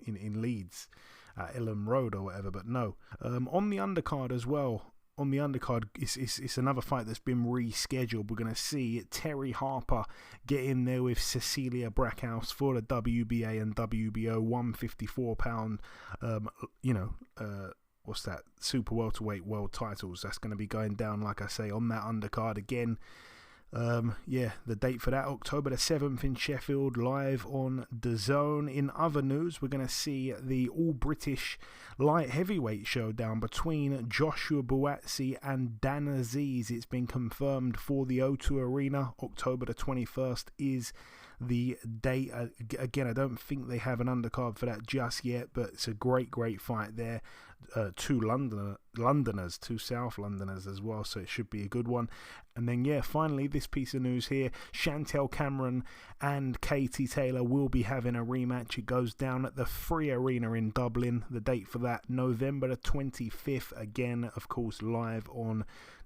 in Leeds, at Elland Road or whatever, but no. On the undercard as well. On the undercard, it's another fight that's been rescheduled. We're going to see Terry Harper get in there with Cecilia Brackhouse for the WBA and WBO 154-pound, what's that? Super welterweight world titles. That's going to be going down, like I say, on that undercard again. The date for that, October the 7th in Sheffield, live on DAZN. In other news, we're going to see the all-British light heavyweight showdown between Joshua Buatsi and Dan Aziz. It's been confirmed for the O2 Arena. October the 21st is the date. Again, I don't think they have an undercard for that just yet, but it's a great fight there. Two Londoners, two South Londoners as well, so it should be a good one. And then finally, this piece of news here, Chantel Cameron and Katie Taylor will be having a rematch. It goes down at the Free Arena in Dublin. The date for that, November the 25th, again, of course, live on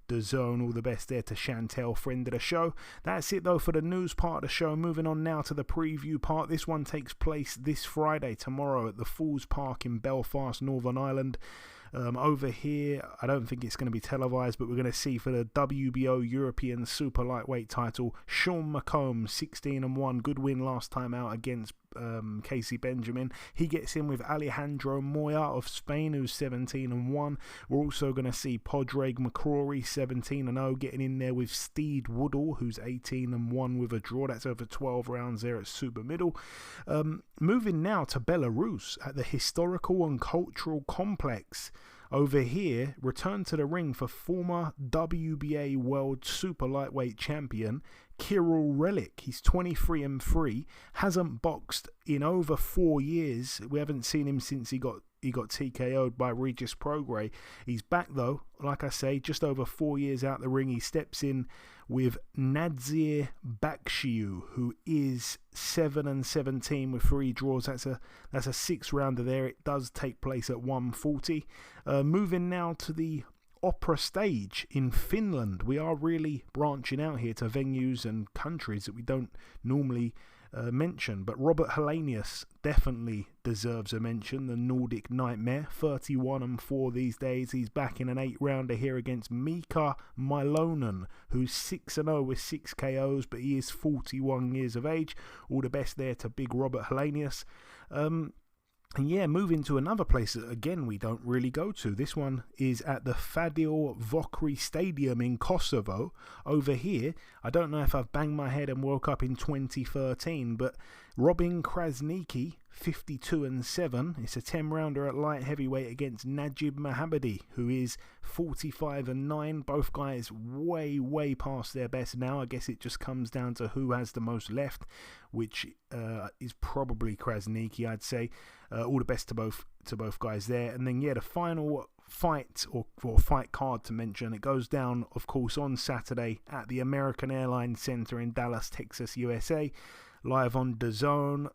DAZN. All the best there to Chantel, friend of the show. That's it though for the news part of the show. Moving on now to the preview part. This one takes place this Friday, tomorrow, at the Falls Park in Belfast, Northern Ireland. Over here, I don't think it's going to be televised, but we're going to see for the WBO European Super Lightweight title, Sean McComb, 16-1, good win last time out against Casey Benjamin. He gets in with Alejandro Moya of Spain, who's 17-1. We're also going to see Padraig McCrory, 17-0, getting in there with Steed Woodall, who's 18-1 with a draw. That's over 12 rounds there at Super Middle. Moving now to Belarus at the Historical and Cultural Complex. Over here, return to the ring for former WBA World Super Lightweight Champion Kirill Relik. He's 23-3, hasn't boxed in over 4 years. We haven't seen him since he got TKO'd by Regis Prograis. He's back though, like I say, just over 4 years out the ring. He steps in with Nadzir Bakshiu, who is 7-17 with 3 draws. That's a 6-rounder there. It does take place at 140. Moving now to the Opera stage in Finland. We are really branching out here to venues and countries that we don't normally mention, but Robert Helenius definitely deserves a mention. The Nordic Nightmare, 31-4 these days. He's back in an 8-rounder here against Mika Milonen, who's 6-0 with 6 KOs, but he is 41 years of age. All the best there to big Robert Helenius. And yeah, moving to another place that, again, we don't really go to. This one is at the Fadil Vokri Stadium in Kosovo. Over here, I don't know if I've banged my head and woke up in 2013, but Robin Krasniqi, 52-7. It's a 10-rounder at light heavyweight against Najib Mohammadi, who is 45-9. Both guys way past their best now. I guess it just comes down to who has the most left, which is probably Krasniqi, I'd say. All the best to both guys there. And then, yeah, the final fight or fight card to mention, it goes down, of course, on Saturday at the American Airlines Center in Dallas, Texas, USA, live on DAZN.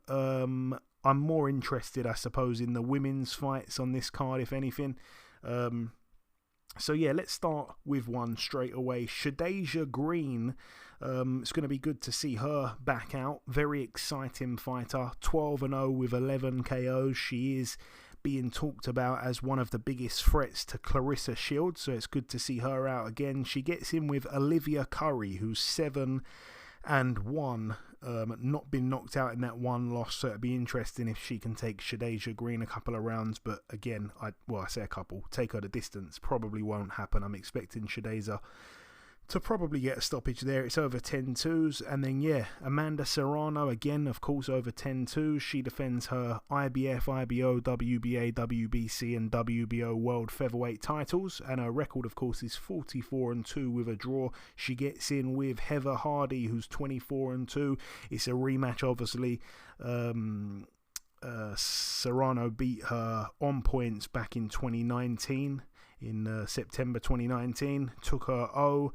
I'm more interested, I suppose, in the women's fights on this card, if anything. So yeah, let's start with one straight away. Shadeja Green. It's going to be good to see her back out. Very exciting fighter. 12-0 with 11 KOs. She is being talked about as one of the biggest threats to Clarissa Shields, so it's good to see her out again. She gets in with Olivia Curry, who's 7-1. Not been knocked out in that one loss, so it'd be interesting if she can take Shadeja Green a couple of rounds. But again, I say a couple, take her the distance, probably won't happen. I'm expecting Shadeja to probably get a stoppage there. It's over 10-2s. And then, yeah, Amanda Serrano, again, of course, over 10-2s. She defends her IBF, IBO, WBA, WBC, and WBO World Featherweight titles. And her record, of course, is 44-2 with a draw. She gets in with Heather Hardy, who's 24-2. It's a rematch, obviously. Serrano beat her on points back in 2019. In September 2019, took her O,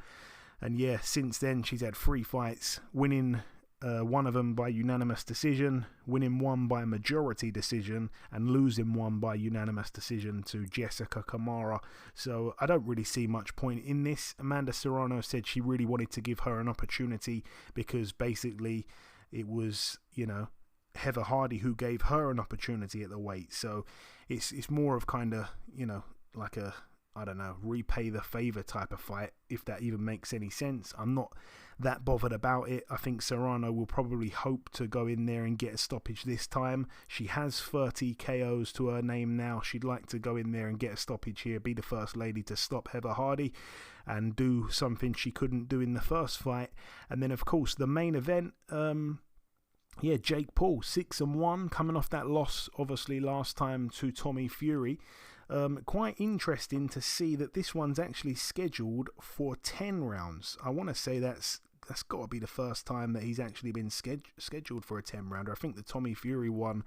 and yeah, since then she's had 3 fights, winning one of them by unanimous decision, winning one by majority decision, and losing one by unanimous decision to Jessica Kamara. So I don't really see much point in this. Amanda Serrano said she really wanted to give her an opportunity because basically it was, Heather Hardy who gave her an opportunity at the weight. So it's more of kind of, like a, I don't know, repay the favour type of fight, if that even makes any sense. I'm not that bothered about it. I think Serrano will probably hope to go in there and get a stoppage this time. She has 30 KOs to her name now. She'd like to go in there and get a stoppage here, be the first lady to stop Heather Hardy and do something she couldn't do in the first fight. And then, of course, the main event, Jake Paul, 6-1, coming off that loss, obviously, last time to Tommy Fury. Quite interesting to see that this one's actually scheduled for 10 rounds. I want to say that's got to be the first time that he's actually been scheduled for a 10-rounder. I think the Tommy Fury one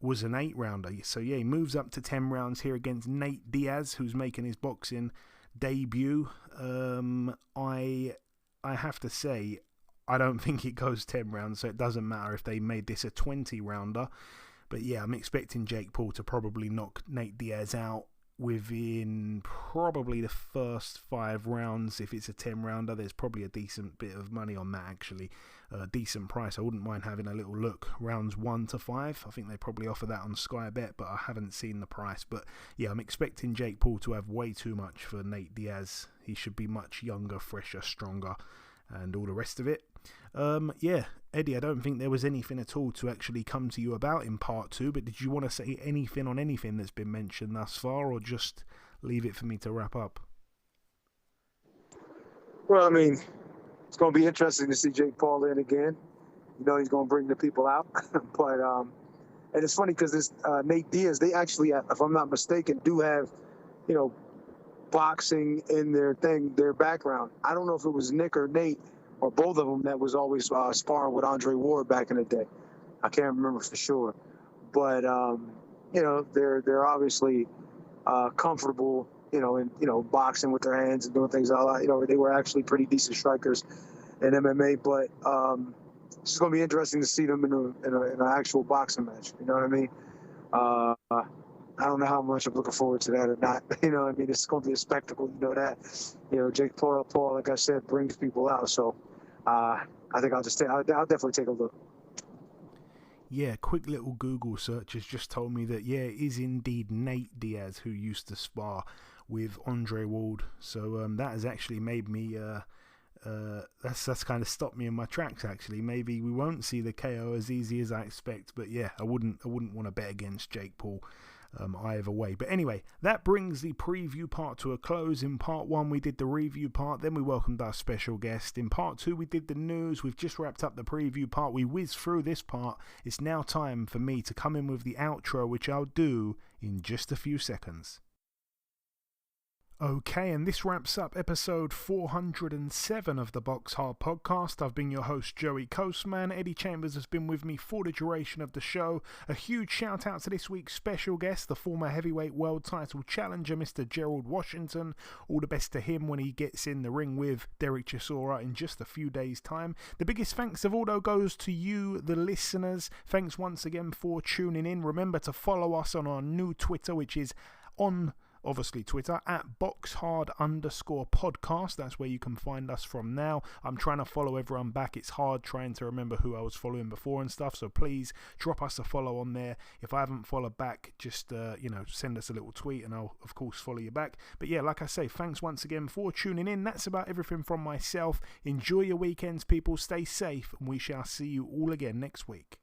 was an 8-rounder. So yeah, he moves up to 10 rounds here against Nate Diaz, who's making his boxing debut. I have to say, I don't think it goes 10 rounds, so it doesn't matter if they made this a 20-rounder. But yeah, I'm expecting Jake Paul to probably knock Nate Diaz out within probably the first 5 rounds. If it's a 10-rounder, there's probably a decent bit of money on that, actually. A decent price. I wouldn't mind having a little look. Rounds 1 to 5. I think they probably offer that on Sky Bet, but I haven't seen the price. But yeah, I'm expecting Jake Paul to have way too much for Nate Diaz. He should be much younger, fresher, stronger, and all the rest of it. Eddie, I don't think there was anything at all to actually come to you about in part 2, but did you want to say anything on anything that's been mentioned thus far, or just leave it for me to wrap up? Well, I mean, it's going to be interesting to see Jake Paul in again. He's going to bring the people out. But and it's funny because this Nate Diaz, they actually, if I'm not mistaken, do have, boxing in their background. I don't know if it was Nick or Nate, or both of them, that was always sparring with Andre Ward back in the day. I can't remember for sure. But, they're obviously comfortable, in boxing with their hands and doing things a lot. They were actually pretty decent strikers in MMA, but it's just going to be interesting to see them in an actual boxing match. You know what I mean? I don't know how much I'm looking forward to that or not. It's going to be a spectacle. You know that. Jake Paul, like I said, brings people out. So I think I'll definitely take a look. Yeah, quick little Google search has just told me that, it is indeed Nate Diaz who used to spar with Andre Ward. So that has actually made me, that's kind of stopped me in my tracks, actually. Maybe we won't see the KO as easy as I expect, but I wouldn't want to bet against Jake Paul either way. But anyway, that brings the preview part to a close. In part 1 we did the review part, then we welcomed our special guest. In part 2 we did the news. We've just wrapped up the preview part. We whizzed through this part. It's now time for me to come in with the outro, which I'll do in just a few seconds. Okay, and this wraps up episode 407 of the BoxHard Podcast. I've been your host, Joey Coastman. Eddie Chambers has been with me for the duration of the show. A huge shout out to this week's special guest, the former heavyweight world title challenger, Mr. Gerald Washington. All the best to him when he gets in the ring with Dereck Chisora in just a few days' time. The biggest thanks of all, though, goes to you, the listeners. Thanks once again for tuning in. Remember to follow us on our new Twitter, which is on obviously Twitter, at BoxHard_podcast. That's where you can find us from now. I'm trying to follow everyone back. It's hard trying to remember who I was following before and stuff, so please drop us a follow on there. If I haven't followed back, just send us a little tweet and I'll of course follow you back. But like I say, thanks once again for tuning in. That's about everything from myself. Enjoy your weekends, people. Stay safe, and we shall see you all again next week.